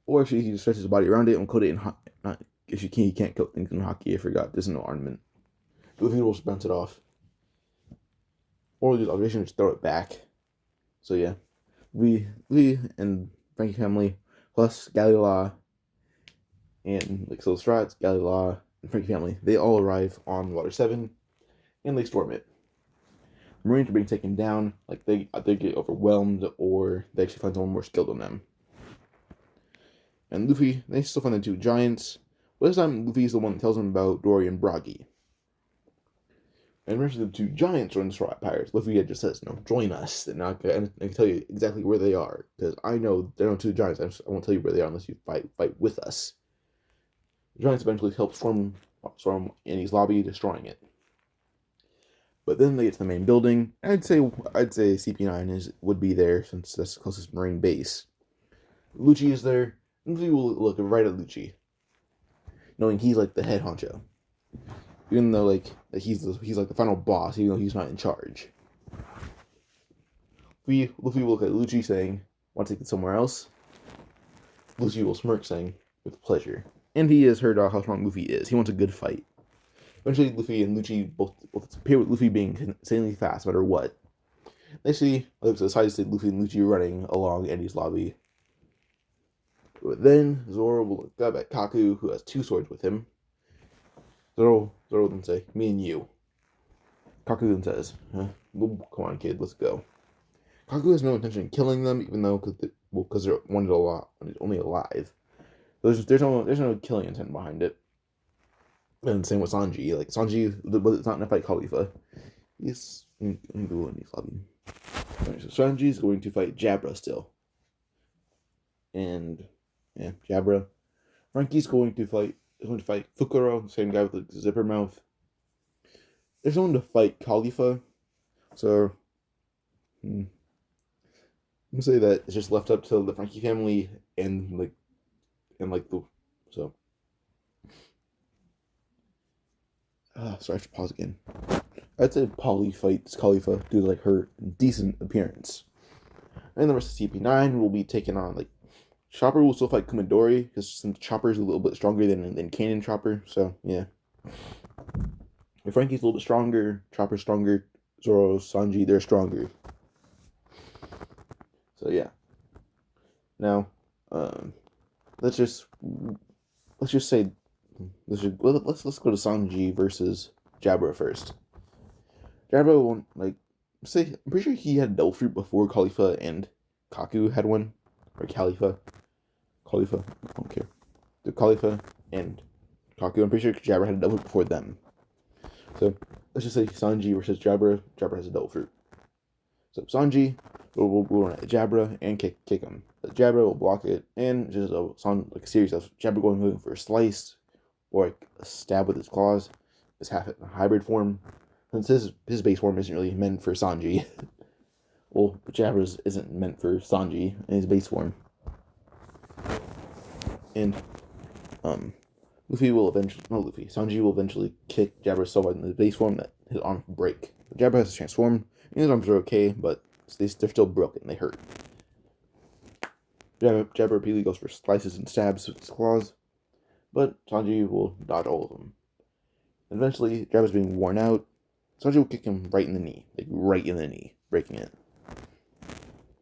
Or actually, he just stretches his body around it and coat it in hockey. He can't coat things in hockey, I forgot. There's no ornament. Luffy will just bounce it off. or use observation and just throw it back. So yeah, we and Franky family plus Galila and like so Strats, Galila, and Franky family, they all arrive on Water 7 and they storm it. Marines are being taken down, like they get overwhelmed or they actually find someone more skilled than them. And Luffy, they still find the two giants, but this time Luffy's the one that tells them about Dory and Bragi. And eventually the two giants join the Straw Hat Pirates. Luffy just says, no, join us. And I can tell you exactly where they are, because I know there are two giants. I won't tell you where they are unless you fight with us. The giants eventually help storm Enies' lobby, destroying it. But then they get to the main building. I'd say CP9 would be there since that's the closest Marine base. Lucci is there. And Luffy will look right at Lucci, knowing he's like the head honcho. Even though like he's like the final boss, even though he's not in charge. Luffy will look at Lucci saying, "Want to take it somewhere else?" Lucci will smirk, saying, "With pleasure." And he has heard how strong Luffy is. He wants a good fight. Eventually, Luffy and Lucci both appear with Luffy being insanely fast, no matter what. They see, like, so decided to see Luffy and Lucci running along Enies' lobby. But then Zoro will look up at Kaku, who has two swords with him. Zoro then say, "Me and you." Kaku then says, "Come on, kid, let's go." Kaku has no intention of killing them, even though because they're only alive. There's no killing intent behind it. And same with Sanji. Like Sanji, but it's not in a fight Khalifa. He's going to go in his lobby. Right, so Sanji's going to fight Jabra still. And yeah, Jabra. Franky's going to fight Fukuro, same guy with the zipper mouth. There's no one to fight Khalifa, so I'm gonna say that it's just left up to the Franky family and the so. Sorry, I have to pause again. I'd say Polly fights Khalifa due to like her decent appearance, and the rest of CP9 will be taken on like. Chopper will still fight Kumadori, because since Chopper's a little bit stronger than Cannon Chopper, so yeah. If Franky's a little bit stronger, Chopper's stronger, Zoro, Sanji, they're stronger. So yeah. Now, let's just say, let's go to Sanji versus Jabra first. Jabra won't I'm pretty sure he had Devil Fruit before Khalifa and Kaku had one, or Khalifa, I don't care. The Khalifa and Kaku, I'm pretty sure Jabra had a Devil Fruit before them. So let's just say Sanji versus Jabra. Jabra has a Devil Fruit. So Sanji will run at Jabra and kick him. But Jabra will block it, and just a series of Jabra going for a slice or like a stab with his claws. Is half in a hybrid form. Since his base form isn't really meant for Sanji. Well, Jabra's isn't meant for Sanji in his base form. And Sanji will eventually kick Jabra so hard in the base form that his arms break. Jabra has to transform, and his arms are okay, but they're still broken, they hurt. Jabra repeatedly goes for slices and stabs with his claws, but Sanji will dodge all of them. Eventually, Jabra's being worn out. Sanji will kick him right in the knee, breaking it.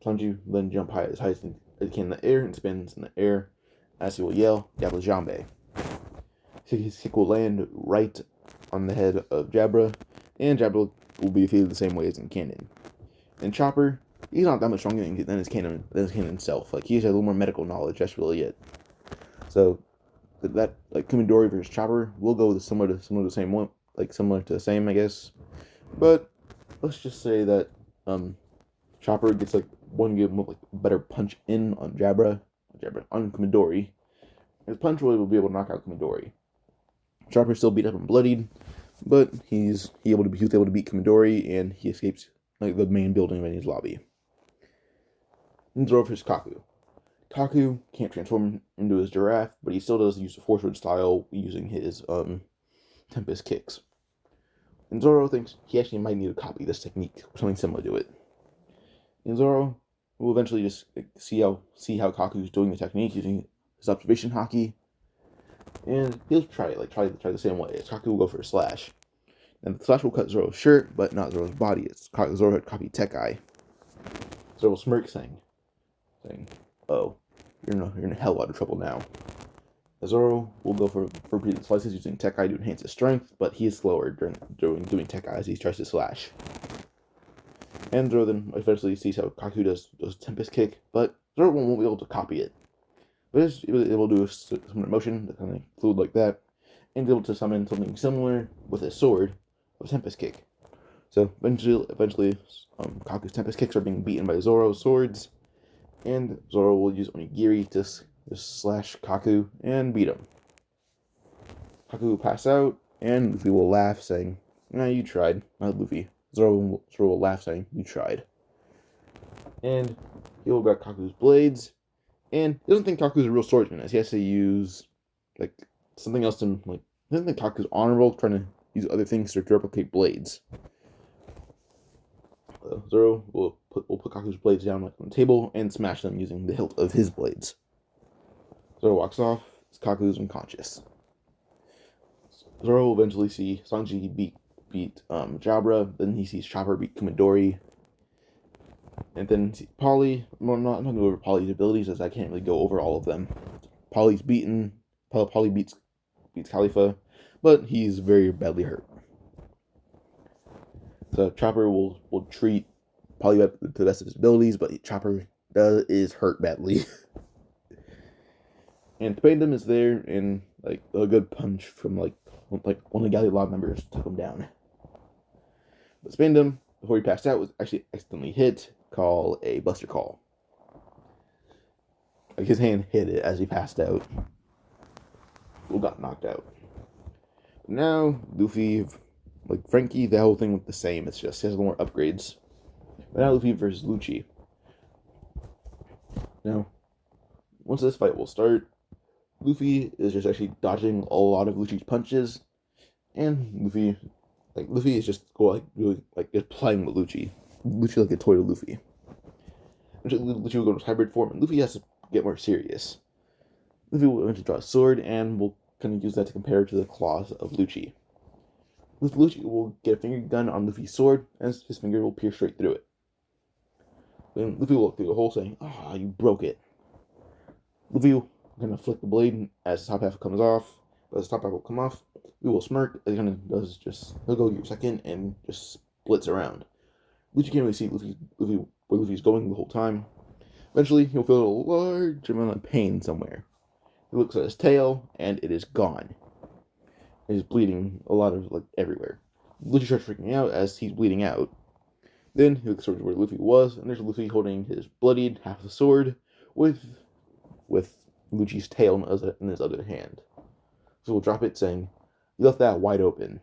Sanji will then jump as high as he can in the air and spins in the air as he will yell, "Jabba Jambe." His kick will land right on the head of Jabra, and Jabra will be defeated the same way as in Canon. And Chopper, he's not that much stronger than his Canon himself. Like, he has a little more medical knowledge, that's really it. So, that, like, Kumadori versus Chopper, we'll go with similar to the same, I guess. But let's just say that Chopper gets like one good better punch in on Jabra on Kumadori. His punch will be able to knock out Kumadori. Chopper's still beat up and bloodied, but he was able to beat Kumadori, and he escapes like the main building of Enies' lobby. And Zoro versus Kaku. Kaku can't transform into his giraffe, but he still does use the Force Word style using his Tempest kicks. And Zoro thinks he actually might need to copy this technique, or something similar to it. And Zoro will eventually just see how Kaku's doing the technique using his observation hockey, and he'll try the same way. Kaku will go for a slash. And the slash will cut Zoro's shirt, but not Zoro's body. Zoro had copied Tech Eye. Zoro will smirk, saying, "Oh, you're in a hell lot of trouble now." Zoro will go for repeated slices using Tech Eye to enhance his strength, but he is slower during doing Tech Eye as he tries to slash. And Zoro then eventually sees how Kaku does Tempest Kick, but Zoro won't be able to copy it. But he's able to do a similar motion, that kind of fluid like that, and able to summon something similar with his sword of Tempest Kick. So eventually, Kaku's Tempest Kicks are being beaten by Zoro's swords, and Zoro will use Onigiri to slash Kaku and beat him. Kaku will pass out, and Luffy will laugh, saying, "Nah, you tried." Not Luffy. Zoro will laugh, saying, "You tried." And he will grab Kaku's blades, and he doesn't think Kaku's a real swordsman, as he has to use something else to he doesn't think Kaku's honorable, trying to use other things to replicate blades. Zoro will put Kaku's blades down on the table and smash them using the hilt of his blades. Zoro walks off. Kaku's unconscious. Zoro will eventually see Sanji beat Jabra. Then he sees Chopper beat Kumadori. And then Polly. Well, I'm not going to go over Polly's abilities, as I can't really go over all of them. Polly's beaten. Polly beats Khalifa, but he's very badly hurt. So Chopper will treat Polly to the best of his abilities, but Chopper is hurt badly. And Payndom is there, and a good punch from one of the Galley Law members took him down. But Payndom, before he passed out, was actually accidentally hit. Call a Buster Call. His hand hit it as he passed out. Who got knocked out. But now Luffy, Franky, the whole thing was the same. It's just he has more upgrades. But now Luffy versus Lucci. Now, once this fight will start, Luffy is just actually dodging a lot of Lucci's punches, and Luffy is just just playing with Lucci. Lucci like a toy to Luffy. Lucci will go into hybrid form, and Luffy has to get more serious. Luffy will eventually draw a sword, and will kind of use that to compare to the claws of Lucci. Lucci will get a finger gun on Luffy's sword, and his finger will pierce straight through it. Then Luffy will look through the hole, saying, "Ah, you broke it." Luffy will kind of flick the blade as the top half comes off. But as the top half will come off, Luffy will smirk, as he kind of does he'll go your second and just splits around. Lucci can't really see where Luffy's going the whole time. Eventually, he'll feel a large amount of pain somewhere. He looks at his tail, and it is gone. He's bleeding a lot of everywhere. Lucci starts freaking out as he's bleeding out. Then he looks towards where Luffy was, and there's Luffy holding his bloodied half of the sword with Lucci's tail in his other hand. So we'll drop it, saying, "You left that wide open."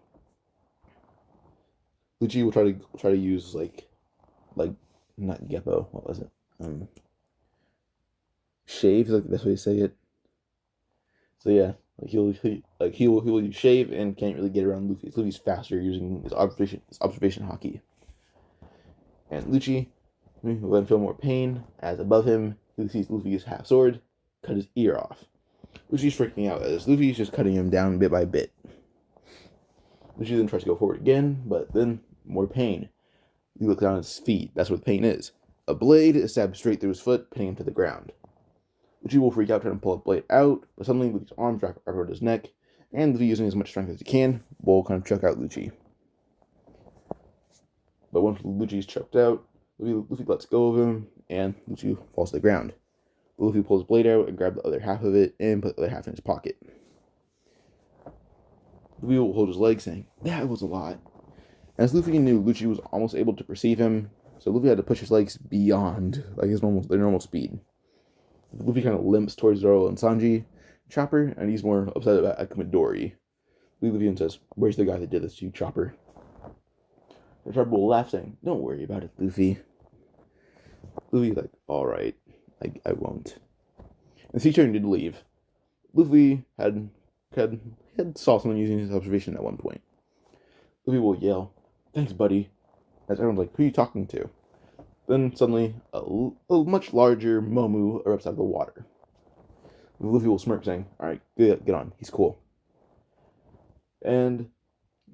Lucci will try to use not Geppo. What was it? Shave is the best way to say it. So yeah, he will use shave and can't really get around Luffy. Luffy's faster using his observation hockey. And Lucci will then feel more pain as above him he sees Luffy's half sword cut his ear off. Lucci's freaking out as Luffy's just cutting him down bit by bit. Lucci then tries to go forward again, but then more pain. He looks down at his feet. That's where the pain is. A blade is stabbed straight through his foot, pinning him to the ground. Lucci will freak out, trying to pull the blade out, but suddenly Lucci's arms wrap around his neck, and Luffy, using as much strength as he can, will kind of choke out Lucci. But once Lucci's choked out, Luffy lets go of him, and Lucci falls to the ground. Luffy pulls his blade out and grabs the other half of it, and put the other half in his pocket. Luffy will hold his leg, saying, "That was a lot." As Luffy knew, Lucci was almost able to perceive him, so Luffy had to push his legs beyond their normal speed. Luffy kind of limps towards Zoro and Sanji, Chopper, and he's more upset about Kumadori. Luffy says, "Where's the guy that did this to you, Chopper?" And Chopper will laugh, saying, "Don't worry about it, Luffy." Luffy's like, "Alright, I won't." And sea Turn did leave. Luffy had saw someone using his observation at one point. Luffy will yell, "Thanks, buddy," as everyone's like, "Who are you talking to?" Then suddenly, a much larger Momu erupts out of the water. Luffy will smirk, saying, "Alright, get on, he's cool." And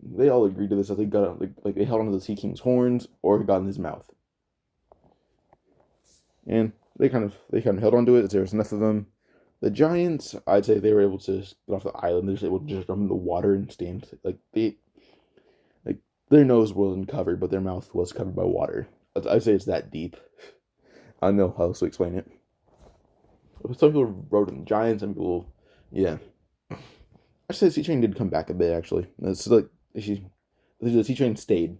they all agreed to this. I think got like they held onto the Sea King's horns or got in his mouth, and they kind of held onto it. There was enough of them. The giants, I'd say they were able to get off the island. They're just able to just jump in the water and stand. Like their nose wasn't covered, but their mouth was covered by water. I'd say it's that deep. I don't know how else to explain it. Some people wrote in giants, some people, yeah. I say the sea train did come back a bit actually. It's like the sea train stayed.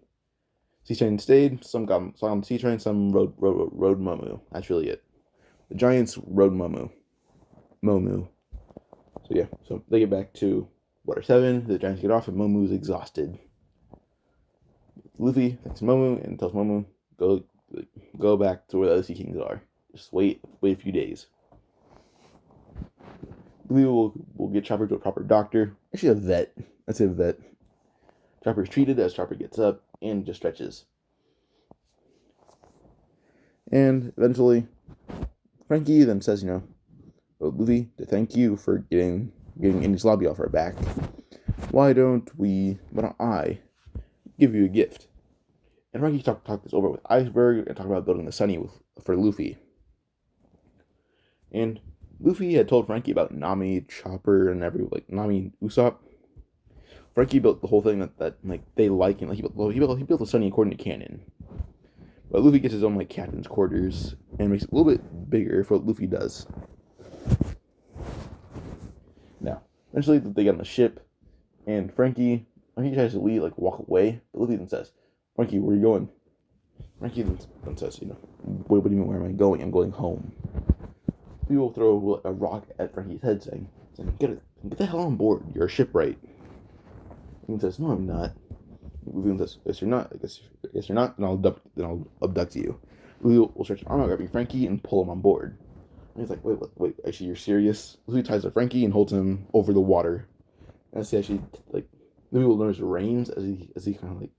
Sea train stayed. Some got on the sea train. Some rode Momu. That's really it. The giants rode Momu. So yeah. So they get back to Water 7. The giants get off, and Momu's exhausted. Luffy thanks Momu and tells Momu go back to where the other Sea Kings are. Just wait a few days. Luffy will get Chopper to a proper doctor. Actually, a vet. I'd say a vet. Chopper is treated as Chopper gets up and just stretches. And eventually, Franky then says, Luffy, to thank you for getting Enies lobby off our back, why don't I give you a gift? And Franky talk this over with Iceberg and talk about building the Sunny for Luffy. And Luffy had told Franky about Nami, Chopper, and Nami and Usopp. Franky built the whole thing that they like, and he built the Sunny according to canon. But Luffy gets his own captain's quarters and makes it a little bit bigger for what Luffy does. Now, eventually they get on the ship, and Franky tries to leave, walk away, but Luffy then says, "Franky, where are you going?" Franky then says, "What do you mean, where am I going? I'm going home." We will throw a rock at Franky's head, saying, "Get the hell on board. You're a shipwright." He says, "No, I'm not." Luffy says, "Yes, you're not. I guess you're not. And I'll abduct you." Luffy will stretch an arm out, grabbing Franky, and pull him on board. And he's like, "Wait, actually, you're serious?" Luffy ties to Franky and holds him over the water. And I see actually, Luffy will notice rains as he kind of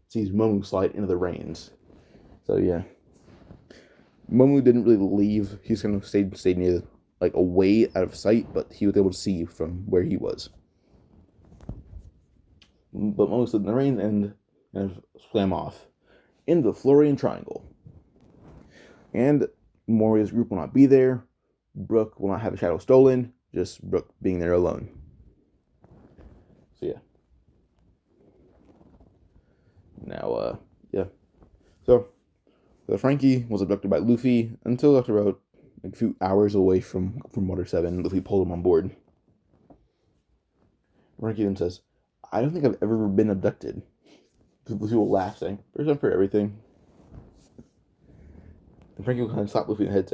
sees Momu slide into the rains. So yeah, Momu didn't really leave. He just kind of stayed near, away out of sight, but he was able to see from where he was. But Momu slid in the rain and kind of swam off into the Florian Triangle. And Moria's group will not be there. Brook will not have a shadow stolen. Just Brook being there alone. So yeah. Now, yeah. So Franky was abducted by Luffy until after about a few hours away from Water 7. Luffy pulled him on board. Franky then says, "I don't think I've ever been abducted." Luffy will laugh, saying, "There's time for everything." And Franky will kind of slap Luffy in the head,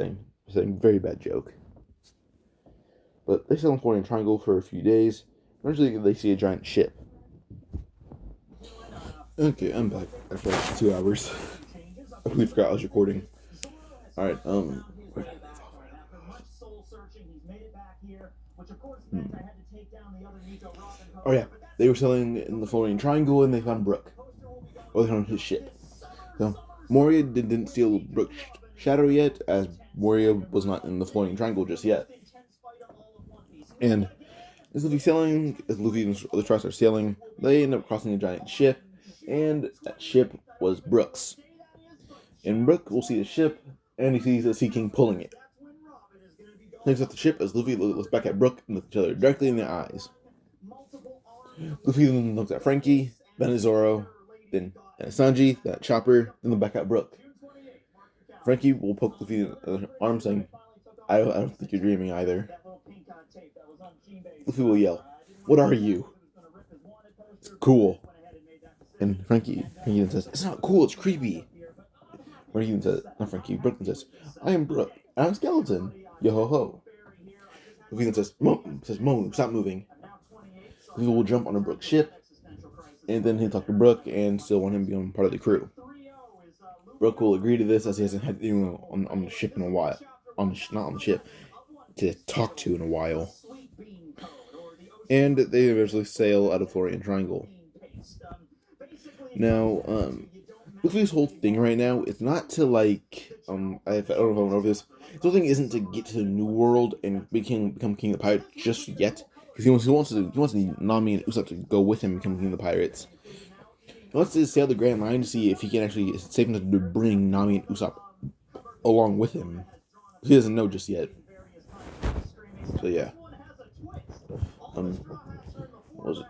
saying, "Very bad joke." But they sail in Florian Triangle for a few days. Eventually, they see a giant ship. Okay, I'm back after 2 hours. I completely forgot I was recording. Alright, Oh yeah, they were sailing in the Florian Triangle and they found Brook. They found his ship. So, Moria didn't steal Brook's shadow yet, as Moria was not in the Florian Triangle just yet. And as Luffy and the other tribes are sailing, they end up crossing a giant ship, and that ship was Brook's. And Brook will see the ship, and he sees the Sea King pulling it. He looks at the ship as Luffy looks back at Brook and looks each other directly in the eyes. Luffy then looks at Franky, then at Zoro, then at Sanji, then at Chopper, then back at Brook. Franky will poke Luffy in the arm, saying, I don't think you're dreaming either." Luffy will yell, "What are you?" "It's cool." And Franky then says, "It's not cool, it's creepy." Brook then says, "I am Brook. I'm a skeleton. Yo ho ho." Luffy then says, "Momu, stop moving." Luffy will jump on a Brook ship, and then he'll talk to Brook and still want him to become part of the crew. Brook will agree to this as he hasn't had anyone on the ship in a while. Not on the ship, to talk to in a while. And they eventually sail out of Florian Triangle. Now, Luffy's whole thing right now is not to I don't know if I went over this. His whole thing isn't to get to the New World and become King of the Pirates just yet, because he wants Nami and Usopp to go with him and become King of the Pirates. He wants to sail the Grand Line to see if he can actually save enough to bring Nami and Usopp along with him. He doesn't know just yet. So yeah. What was it?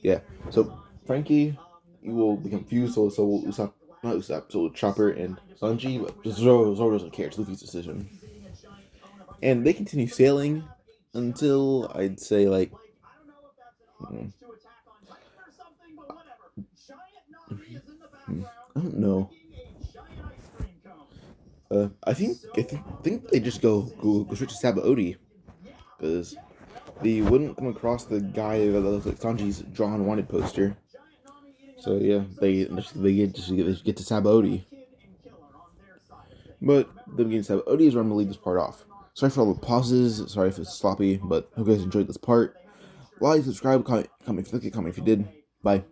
Yeah. So Franky, you will be confused. So will Usopp, not Usopp. So will Chopper and Sanji, but Zoro doesn't care. It's Luffy's decision. And they continue sailing until I'd say like. I don't know. I think they just go straight to Sabaody, because they wouldn't come across the guy that looks like Sanji's drawn wanted poster. So yeah, they get to Sabaody. But them getting Sabaody is where I'm gonna leave this part off. Sorry for all the pauses. Sorry if it's sloppy, but hope you guys enjoyed this part. Like, subscribe, comment if you did. Bye.